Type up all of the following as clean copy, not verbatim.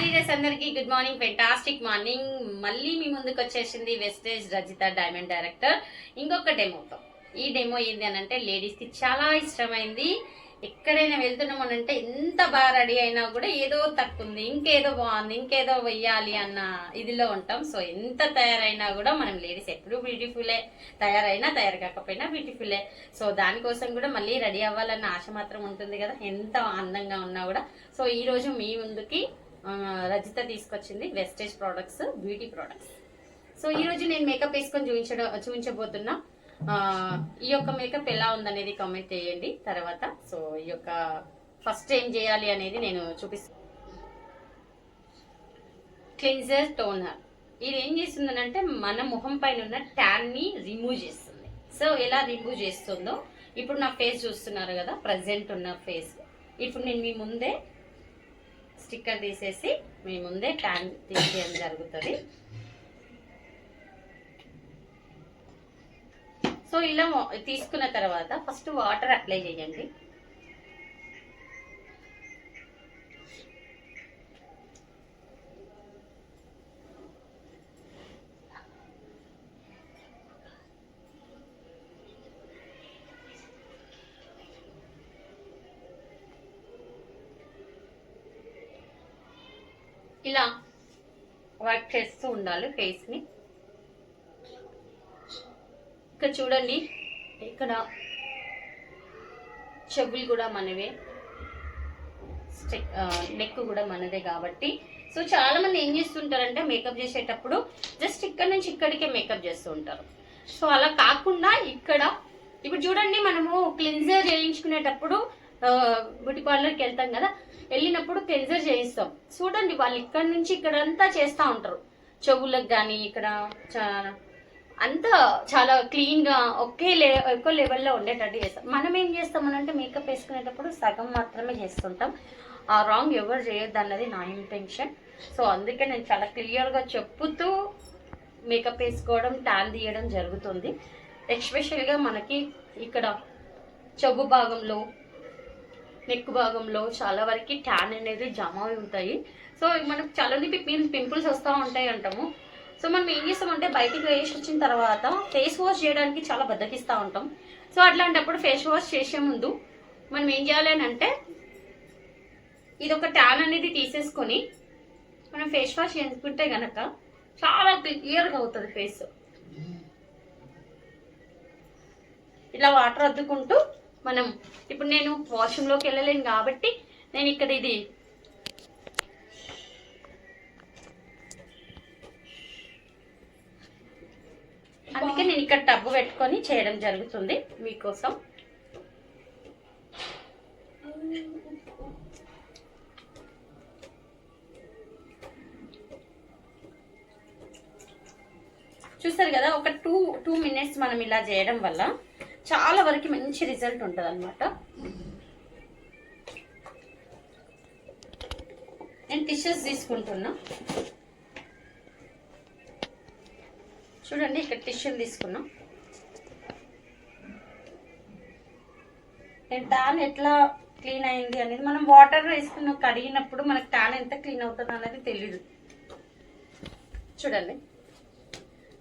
Hi leaders అందరికి good morning, fantastic morning. మళ్ళీ మీ ముందుకు వచ్చేసింది వెస్టేజ్ రజిత డైమండ్ డైరెక్టర్ ఇంకొక డెమోతో. ఈ డెమో ఏంది అని అంటే లేడీస్కి చాలా ఇష్టమైంది. ఎక్కడైనా వెళ్తున్నామనంటే ఎంత బాగా రెడీ అయినా కూడా ఏదో తక్కువ ఉంది, ఇంకేదో బాగుంది, ఇంకేదో వెయ్యాలి అన్న ఇదిలో ఉంటాం. సో ఎంత తయారైనా కూడా మనం లేడీస్ ఎప్పుడు బ్యూటిఫుల్లే, తయారైనా తయారు కాకపోయినా బ్యూటిఫుల్లే. సో దానికోసం కూడా మళ్ళీ రెడీ అవ్వాలన్న ఆశ మాత్రం ఉంటుంది కదా, ఎంత అందంగా ఉన్నా కూడా. సో ఈ రోజు మీ ముందుకి రజిత తీసుకొచ్చింది wastage products, beauty products. So ఈ రోజు నేను మేకప్ వేసుకొని చూపించబోతున్నా. ఈ యొక్క మేకప్ ఎలా ఉందనేది కామెంట్ చేయండి తర్వాత. సో ఈ యొక్క ఫస్ట్ ఏం చేయాలి అనేది నేను చూపిస్తాను. క్లెన్జర్ టోనర్ ఇది ఏం చేస్తుందనంటే మన ముఖం పైన ఉన్న ట్యాన్ ని రిమూవ్ చేస్తుంది. సో ఎలా రిమూవ్ చేస్తుందో ఇప్పుడు నా ఫేస్ చూస్తున్నారు కదా, ప్రజెంట్ ఉన్న ఫేస్. ఇప్పుడు నేను మీ ముందే స్టిక్కర్ తీసేసి మీ ముందే ట్యాన్ తీసేయడం జరుగుతుంది. సో ఇలా తీసుకున్న తర్వాత ఫస్ట్ వాటర్ అప్లై చేయండి. ఇలా వర్క్ చేస్తూ ఉండాలి ఫేస్ ని. ఇక్కడ చూడండి, ఇక్కడ చెవులు కూడా మనవే, నెక్ కూడా మనదే కాబట్టి. సో చాలా మంది ఏం చేస్తుంటారంటే మేకప్ చేసేటప్పుడు జస్ట్ ఇక్కడ నుంచి ఇక్కడికే మేకప్ చేస్తూ ఉంటారు. సో అలా కాకుండా ఇక్కడ ఇప్పుడు చూడండి, మనము క్లెన్జర్ చేయించుకునేటప్పుడు బ్యూటీ పార్లర్కి వెళ్తాం కదా, వెళ్ళినప్పుడు క్లెన్జర్ చేయిస్తాం. చూడండి, వాళ్ళు ఇక్కడ నుంచి ఇక్కడంతా చేస్తూ ఉంటారు, చెవులకు కానీ ఇక్కడ అంతా చాలా క్లీన్ గా ఒకే లెవెల్లో ఉండేటట్టు చేస్తాం. మనం ఏం చేస్తామనంటే మేకప్ వేసుకునేటప్పుడు సగం మాత్రమే చేస్తుంటాం. ఆ రాంగ్ ఎవరు చేయొద్దు అన్నది నా ఇంటెన్షన్. సో అందుకే నేను చాలా క్లియర్ గా చెప్పుతూ మేకప్ వేసుకోవడం, ట్యాన్ తీయడం జరుగుతుంది. ఎస్పెషల్ గా మనకి ఇక్కడ చెవు భాగంలో, నెక్ భాగంలో చాలా వరకు ట్యాన్ అనేది జమ అయి ఉంటాయి. సో మనకు చాలా పింపుల్స్ వస్తూ ఉంటాయి అంటాము. సో మనం ఏం చేస్తామంటే బయటికి వేసి వచ్చిన తర్వాత ఫేస్ వాష్ చేయడానికి చాలా బద్దకిస్తూ ఉంటాం. సో అట్లాంటప్పుడు ఫేస్ వాష్ చేసే ముందు మనం ఏం చేయాలి అని అంటే ఇది ఒక ట్యాన్ అనేది తీసేసుకొని మనం ఫేస్ వాష్ చేసుకుంటే గనక చాలా క్లియర్గా అవుతుంది ఫేస్. ఇలా వాటర్ అద్దుకుంటూ మనం, ఇప్పుడు నేను వాష్రూమ్లోకి వెళ్ళలేను కాబట్టి నేను ఇక్కడ ఇది అందుకే నేను ఇక్కడ టబ్బు పెట్టుకొని చేయడం జరుగుతుంది మీకోసం. చూసారు కదా, ఒక టూ మినిట్స్ మనం ఇలా చేయడం వల్ల చాలా వరకు మంచి రిజల్ట్ ఉంటుంది అనమాట. నేను టిష్యూస్ తీసుకుంటున్నా. చూడండి, ఇక్కడ టిష్యూలు తీసుకున్నాం. నేను ట్యాన్ ఎట్లా క్లీన్ అయింది అనేది మనం వాటర్ వేసుకున్న కడిగినప్పుడు మనకు ట్యాన్ ఎంత క్లీన్ అవుతుంది అనేది తెలీదు. చూడండి,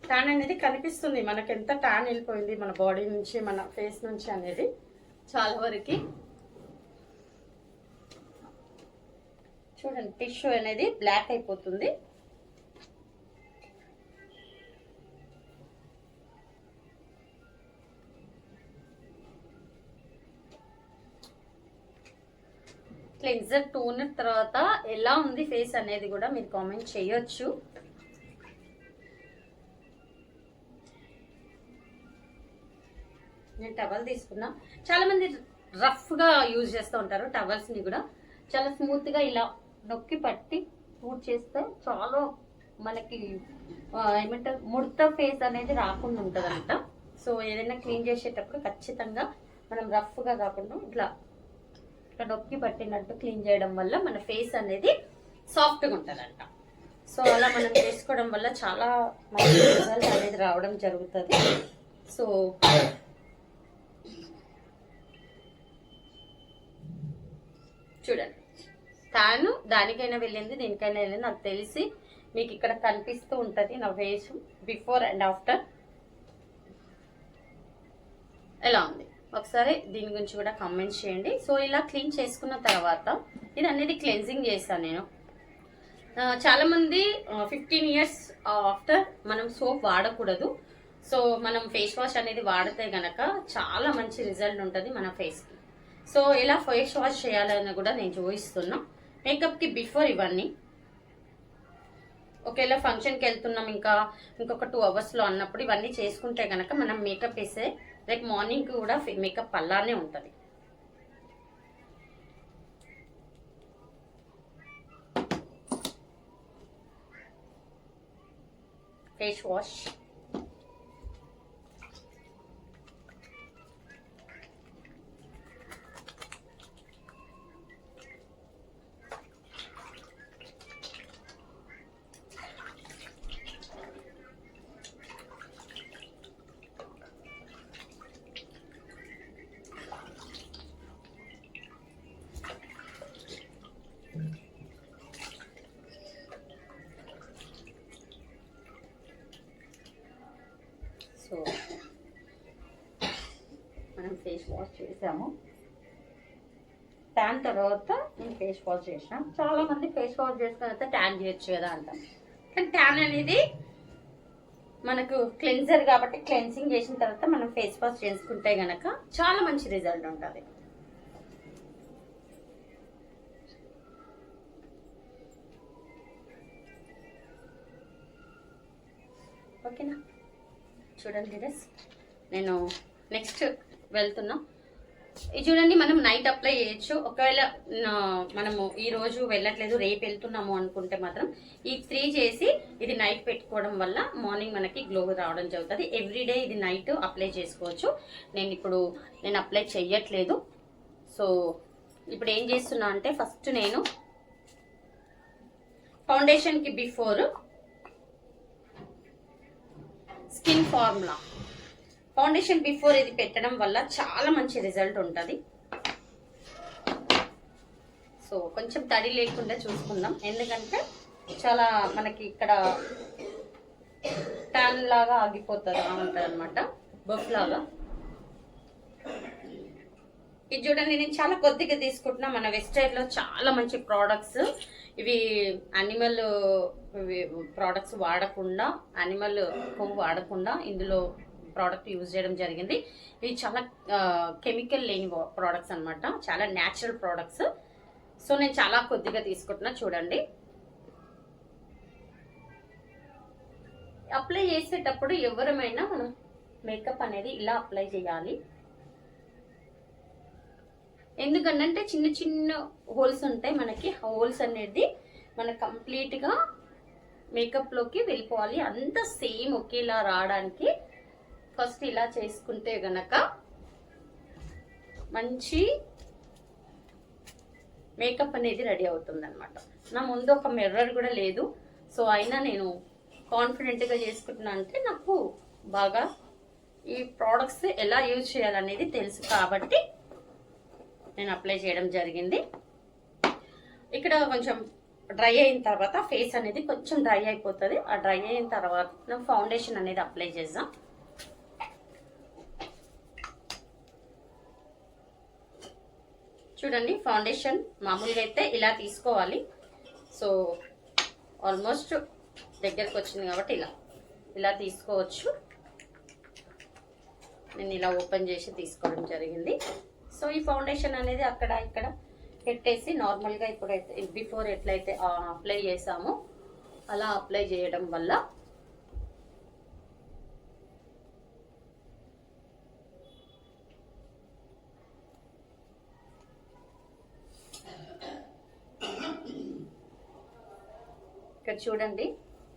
ట్యాన్ అనేది కనిపిస్తుంది మనకి, ఎంత ట్యాన్ వెళ్ళిపోయింది మన బాడీ నుంచి, మన ఫేస్ నుంచి అనేది చాలా వరకు. చూడండి, టిష్యూ అనేది బ్లాక్ అయిపోతుంది. క్లెన్జర్ టోనర్ తర్వాత ఎలా ఉంది ఫేస్ అనేది కూడా మీరు కామెంట్ చేయొచ్చు. నేను టవల్ తీసుకున్నా. చాలా మంది రఫ్ గా యూజ్ చేస్తూ ఉంటారు టవల్స్ ని కూడా. చాలా స్మూత్ గా ఇలా నొక్కి పట్టి పూర్తి చేస్తే చాలా మనకి ఏమంటారు ముడత ఫేస్ అనేది రాకుండా ఉంటుంది అంట. సో ఏదైనా క్లీన్ చేసేటప్పుడు ఖచ్చితంగా మనం రఫ్ గా కాకుండా ఇట్లా నొక్కి పట్టినట్టు క్లీన్ చేయడం వల్ల మన ఫేస్ అనేది సాఫ్ట్గా ఉంటుందంట. సో అలా మనం చేసుకోవడం వల్ల చాలా మంచి రిజల్ట్ అనేది రావడం జరుగుతుంది. సో చూడండి, తాను దానికైనా వెళ్ళింది, దీనికైనా వెళ్ళింది. నాకు తెలిసి మీకు ఇక్కడ కనిపిస్తూ ఉంటుంది నా ఫేస్ బిఫోర్ అండ్ ఆఫ్టర్ ఎలా ఉంది. ఒకసారి దీని గురించి కూడా కామెంట్ చేయండి. సో ఇలా క్లీన్ చేసుకున్న తర్వాత ఇది అనేది క్లెన్జింగ్ చేశాను నేను. చాలా మంది 15 years ఆఫ్టర్ మనం సోప్ వాడకూడదు. సో మనం ఫేస్ వాష్ అనేది వాడితే గనక చాలా మంచి రిజల్ట్ ఉంటుంది మన ఫేస్కి. సో ఎలా ఫేస్ వాష్ చేయాలని కూడా నేను చూపిస్తున్నా. మేకప్కి బిఫోర్ ఇవన్నీ. ఒకవేళ ఫంక్షన్కి వెళ్తున్నాం ఇంకొక 2 hours అన్నప్పుడు ఇవన్నీ చేసుకుంటే కనుక మనం మేకప్ వేసే రేపు మార్నింగ్ కూడా మేకప్ అలానే ఉంటుంది. ఫేస్ వాష్ సో మనం ఫేస్ వాష్ చేసాము. ట్యాన్ తర్వాత నేను ఫేస్ వాష్ చేసినాం. చాలా మంది ఫేస్ వాష్ చేసుకున్న తర్వాత ట్యాన్ చేయొచ్చు కదా అంటాం. కానీ ట్యాన్ అనేది మనకు క్లెన్జర్ కాబట్టి క్లెన్సింగ్ చేసిన తర్వాత మనం ఫేస్ వాష్ చేసుకుంటే గనక చాలా మంచి రిజల్ట్ ఉంటుంది. ఓకేనా? చూడండి గైస్, నేను నెక్స్ట్ వెళ్తున్నా. ఇది చూడండి, మనం నైట్ అప్లై చేయొచ్చు. ఒకవేళ మనము ఈ రోజు వెళ్ళట్లేదు, రేపు వెళ్తున్నాము అనుకుంటే మాత్రం ఈ 3 చేసి ఇది నైట్ పెట్టుకోవడం వల్ల మార్నింగ్ మనకి గ్లో రావడం జరుగుతుంది. ఎవ్రీడే ఇది నైట్ అప్లై చేసుకోవచ్చు. నేను అప్లై చెయ్యట్లేదు. సో ఇప్పుడు ఏం చేస్తున్నా అంటే ఫస్ట్ నేను ఫౌండేషన్కి before skin formula foundation before ఇది పెట్టడం వల్ల చాలా మంచి రిజల్ట్ ఉంటుంది. సో కొంచెం తడి లేకుండా చూసుకుందాం, ఎందుకంటే చాలా మనకి ఇక్కడ ట్యాన్ లాగా ఆగిపోతుంది ఉంటుంది అనమాట, బఫ్ లాగా. ఇది చూడండి, నేను చాలా కొద్దిగా తీసుకుంటున్నా. మన వెస్టైర్లో చాలా మంచి ప్రోడక్ట్స్ ఇవి. యానిమల్ ప్రోడక్ట్స్ వాడకుండా, యానిమల్ కొవ్వు వాడకుండా ఇందులో ప్రోడక్ట్ యూజ్ చేయడం జరిగింది. ఇవి చాలా కెమికల్ లేని ప్రోడక్ట్స్ అనమాట, చాలా న్యాచురల్ ప్రోడక్ట్స్. సో నేను చాలా కొద్దిగా తీసుకుంటున్నా. చూడండి, అప్లై చేసేటప్పుడు ఎవరమైనా మనం మేకప్ అనేది ఇలా అప్లై చేయాలి. ఎందుకంటే చిన్న చిన్న హోల్స్ ఉంటాయి మనకి. హోల్స్ అనేది మన కంప్లీట్గా మేకప్లోకి వెళ్ళిపోవాలి. అంత సేమ్ ఒకేలా రావడానికి ఫస్ట్ ఇలా చేసుకుంటే గనక మంచి మేకప్ అనేది రెడీ అవుతుంది అనమాట. నా ముందు ఒక మిర్రర్ కూడా లేదు. సో అయినా నేను కాన్ఫిడెంట్గా చేసుకుంటున్నా అంటే నాకు బాగా ఈ ప్రోడక్ట్స్ ఎలా యూజ్ చేయాలనేది తెలుసు కాబట్టి నేను అప్లై చేయడం జరిగింది. ఇక్కడ కొంచెం డ్రై అయిన తర్వాత ఫేస్ అనేది కొంచెం డ్రై అయిపోతుంది. ఆ డ్రై అయిన తర్వాత మనం ఫౌండేషన్ అనేది అప్లై చేద్దాం. చూడండి, ఫౌండేషన్ మామూలుగా అయితే ఇలా తీసుకోవాలి. సో ఆల్మోస్ట్ దగ్గరకు వచ్చింది కాబట్టి ఇలా తీసుకోవచ్చు. నేను ఇలా ఓపెన్ చేసి తీసుకోవడం జరిగింది. సో ఈ ఫౌండేషన్ అనేది అక్కడ ఇక్కడ పెట్టేసి నార్మల్గా ఇప్పుడైతే బిఫోర్ ఎట్లయితే అప్లై చేసామో అలా అప్లై చేయడం వల్ల ఇక్కడ చూడండి,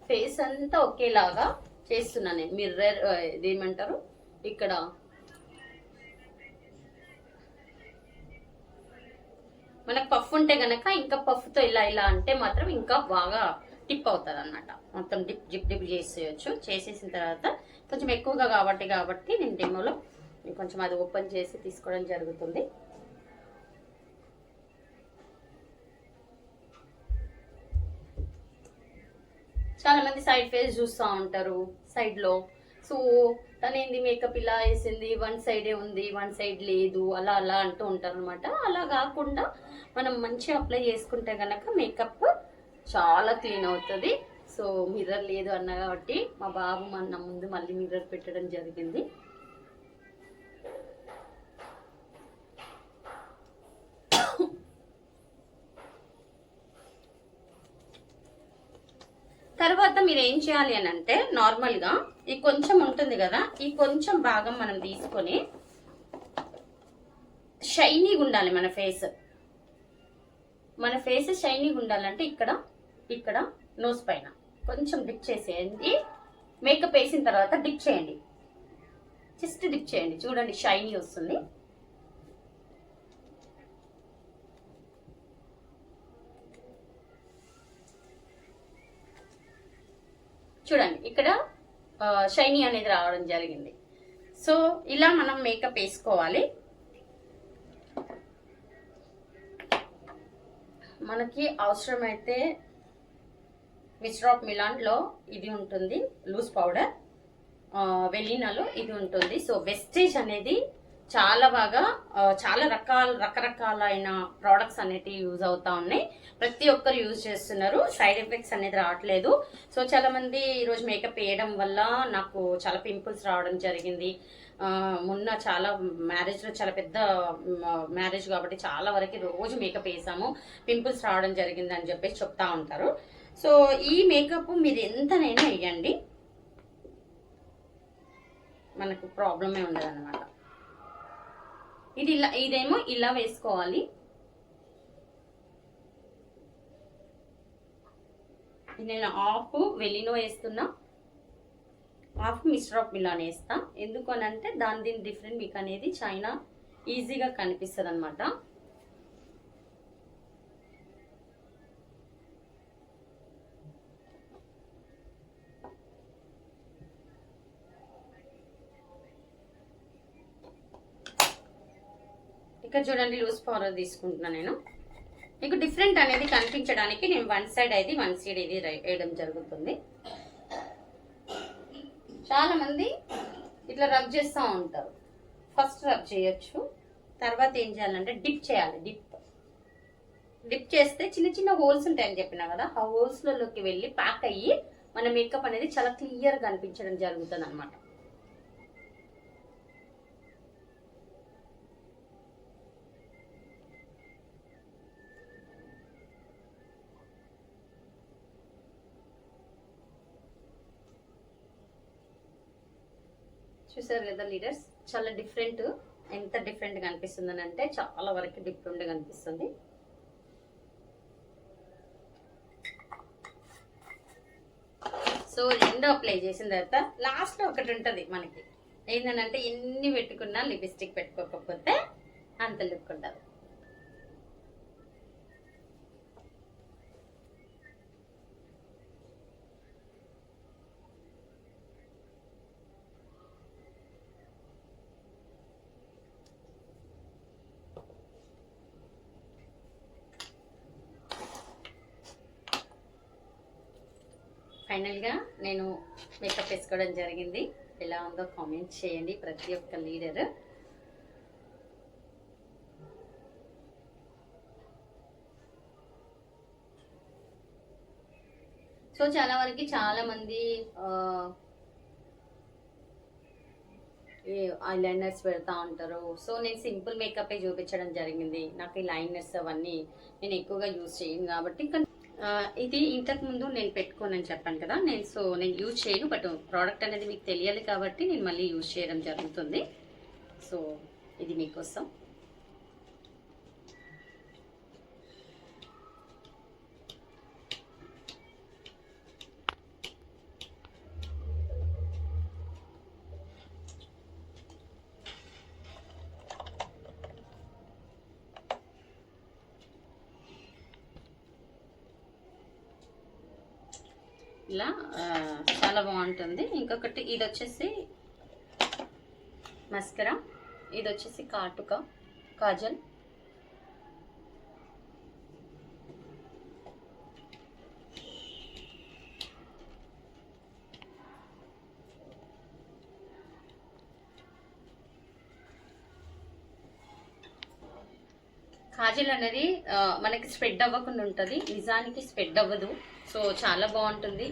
ఫేస్ అంతా ఒకేలాగా చేస్తున్నాను నేను. మిర్రర్ ఇదేమంటారు, ఇక్కడ మనకు పఫ్ ఉంటే గనక ఇంకా పఫ్తో ఇలా అంటే మాత్రం ఇంకా బాగా టిప్ అవుతుంది అన్నమాట. మొత్తం డిప్ చేసేయచ్చు. చేసేసిన తర్వాత కొంచెం ఎక్కువగా కాబట్టి నేను డెమోలో కొంచెం అది ఓపెన్ చేసి తీసుకోవడం జరుగుతుంది. చాలా మంది సైడ్ ఫేస్ చూస్తూ ఉంటారు సైడ్లో. సో తనేంది మేకప్ ఇలా వేసింది, వన్ సైడే ఉంది, వన్ సైడ్ లేదు, అలా అలా అంటూ ఉంటారు అనమాట. అలా కాకుండా మనం మంచిగా అప్లై చేసుకుంటే కనుక మేకప్ చాలా క్లీన్ అవుతుంది. సో మిర్రర్ లేదు అన్న కాబట్టి మా బాబు మన ముందు మళ్ళీ మిర్రర్ పెట్టడం జరిగింది. తర్వాత మీరు ఏం చేయాలి అని అంటే, నార్మల్గా ఈ కొంచెం ఉంటుంది కదా, ఈ కొంచెం భాగం మనం తీసుకొని షైనీగా ఉండాలి మన ఫేస్. మన ఫేస్ షైనీగా ఉండాలంటే ఇక్కడ ఇక్కడ నోస్ పైన కొంచెం డిప్ చేసేయండి. మేకప్ వేసిన తర్వాత డిప్ చేయండి, జస్ట్ డిప్ చేయండి, చూడండి షైనీ వస్తుంది. చూడండి ఇక్కడ షైనీ అనేది రావడం జరిగింది. సో ఇలా మనం మేకప్ వేసుకోవాలి. మనకి అవసరమైతే మిస్టర్ ఆఫ్ మిలాన్లో ఇది ఉంటుంది, లూజ్ పౌడర్, వెలినాలో ఇది ఉంటుంది. సో వెస్టేజ్ అనేది చాలా బాగా చాలా రకరకాలైన ప్రోడక్ట్స్ అనేటివి యూజ్ అవుతా ఉన్నాయి. ప్రతి ఒక్కరు యూజ్ చేస్తున్నారు, సైడ్ ఎఫెక్ట్స్ అనేది రావట్లేదు. సో చాలా మంది ఈరోజు మేకప్ వేయడం వల్ల నాకు చాలా పింపుల్స్ రావడం జరిగింది. మొన్న చాలా మ్యారేజ్లో, చాలా పెద్ద మ్యారేజ్ కాబట్టి చాలా వరకు రోజు మేకప్ వేసాము, పింపుల్స్ రావడం జరిగింది అని చెప్పేసి చెప్తా ఉంటారు. సో ఈ మేకప్ మీరు ఎంతనైనా వేయండి, మనకు ప్రాబ్లమే ఉండదు అనమాట. ఇదేమో ఇలా వేసుకోవాలి. నేను హాఫ్ వెలినో వేస్తున్నా, హాఫ్ మిస్టర్ ఆఫ్ మిలాన్ వేస్తా. ఎందుకు అని అంటే దీని డిఫరెంట్ మీకు అనేది చైనా ఈజీగా కనిపిస్తుంది అనమాట. ఇక్కడ చూడండి లూజ్ పౌడర్ తీసుకుంటున్నా నేను. మీకు డిఫరెంట్ అనేది కనిపించడానికి నేను వన్ సైడ్ ఇది వేయడం జరుగుతుంది. చాలా మంది ఇట్లా రబ్ చేస్తూ ఉంటారు. ఫస్ట్ రబ్ చేయొచ్చు, తర్వాత ఏం చేయాలంటే డిప్ చేయాలి. డిప్ చేస్తే చిన్న చిన్న హోల్స్ ఉంటాయని చెప్పినా కదా, ఆ హోల్స్లలోకి వెళ్ళి ప్యాక్ అయ్యి మన మేకప్ అనేది చాలా క్లియర్గా కనిపించడం జరుగుతుంది అనమాట. చూసారు కదా లీడర్స్, చాలా డిఫరెంట్. ఎంత డిఫరెంట్గా అనిపిస్తుంది అని అంటే చాలా వరకు డిఫరెంట్గా అనిపిస్తుంది. సో రెండు అప్లై చేసిన తర్వాత లాస్ట్లో ఒకటి ఉంటుంది మనకి, ఏంటంటే ఎన్ని పెట్టుకున్నా లిప్స్టిక్ పెట్టుకోకపోతే అంత లుక్ ఉండదు. ఫైనల్గా నేను మేకప్ వేసుకోవడం జరిగింది. ఎలా ఉందో కామెంట్ చేయండి ప్రతి ఒక్క లీడర్. సో చాలా వరకు చాలా మంది ఐలైనర్స్ పెడతా ఉంటారు. సో నేను సింపుల్ మేకప్ చూపించడం జరిగింది. నాకు ఈ లైనర్స్ అవన్నీ నేను ఎక్కువగా యూజ్ చేయను కాబట్టి. ఇది ఇంతకు ముందు నేను పెట్టుకోనని చెప్పాను కదా, నేను యూజ్ చేయను, బట్ ప్రోడక్ట్ అనేది మీకు తెలియాలి కాబట్టి నేను మళ్ళీ యూజ్ చేయడం జరుగుతుంది. సో ఇది మీకోసం. ఇలా చాలా బాగుంటుంది. ఇంకొకటి ఇది వచ్చేసి మస్కరా, ఇది వచ్చేసి కాటుక కాజల్. కాజల్ అనేది మనకి స్ప్రెడ్ అవ్వకుండా ఉంటుంది, నిజానికి స్ప్రెడ్ అవ్వదు. సో చాలా బాగుంటుంది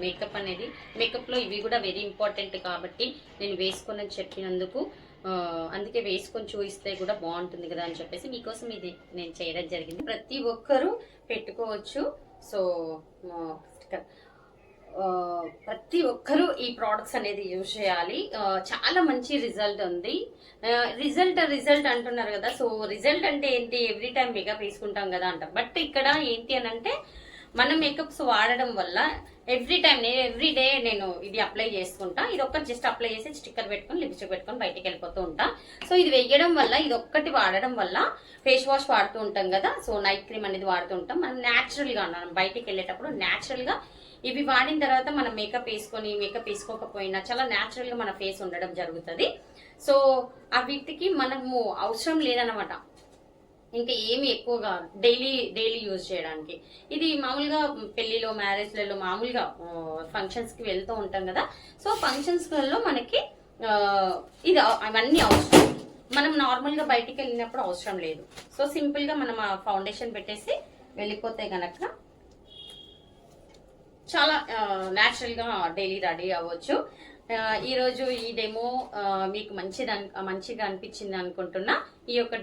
మేకప్ అనేది. మేకప్లో ఇవి కూడా వెరీ ఇంపార్టెంట్ కాబట్టి నేను వేసుకొని చెప్పినందుకు, అందుకే వేసుకొని చూపిస్తే కూడా బాగుంటుంది కదా అని చెప్పేసి మీకోసం ఇది నేను చేయడం జరిగింది. ప్రతి ఒక్కరూ పెట్టుకోవచ్చు. సో ప్రతి ఒక్కరూ ఈ ప్రోడక్ట్స్ అనేది యూజ్ చేయాలి. చాలా మంచి రిజల్ట్ ఉంది. రిజల్ట్ అంటున్నారు కదా. సో రిజల్ట్ అంటే ఏంటి, ఎవ్రీ టైం మేకప్ వేసుకుంటాం కదా అంటాం. బట్ ఇక్కడ ఏంటి అని అంటే మనం మేకప్స్ వాడడం వల్ల ఎవ్రీ టైం నేను ఎవ్రీ డే నేను ఇది అప్లై చేసుకుంటా. ఇది ఒక్కటి జస్ట్ అప్లై చేసి స్టిక్కర్ పెట్టుకొని లిప్స్టిక్ పెట్టుకొని బయటికి వెళ్ళిపోతూ ఉంటా. సో ఇది వేయడం వల్ల, ఇది ఒక్కటి వాడడం వల్ల, ఫేస్ వాష్ వాడుతూ ఉంటాం కదా, సో నైట్ క్రీమ్ అనేది వాడుతూ ఉంటాం. మనం న్యాచురల్ గా మనం బయటికి వెళ్ళేటప్పుడు న్యాచురల్ గా ఇవి వాడిన తర్వాత మనం మేకప్ వేసుకొని మేకప్ వేసుకోకపోయినా చాలా న్యాచురల్ గా మన ఫేస్ ఉండడం జరుగుతుంది. సో ఆ వీటికి మనము అవసరం లేదనమాట ఇంకా ఏమి ఎక్కువగా డైలీ యూజ్ చేయడానికి. ఇది మామూలుగా పెళ్లిలో, మ్యారేజ్లలో, మామూలుగా ఫంక్షన్స్ కి వెళ్తూ ఉంటాం కదా. సో ఫంక్షన్స్ లలో మనకి ఇది అవన్నీ అవసరం. మనం నార్మల్ గా బయటికి వెళ్ళినప్పుడు అవసరం లేదు. సో సింపుల్ గా మనం ఫౌండేషన్ పెట్టేసి వెళ్ళిపోతే గనక చాలా న్యాచురల్ గా డైలీ రెడీ అవ్వచ్చు. ఈ రోజు ఈ డెమో మీకు మంచిగా అనిపించింది అనుకుంటున్నా. ఈ యొక్క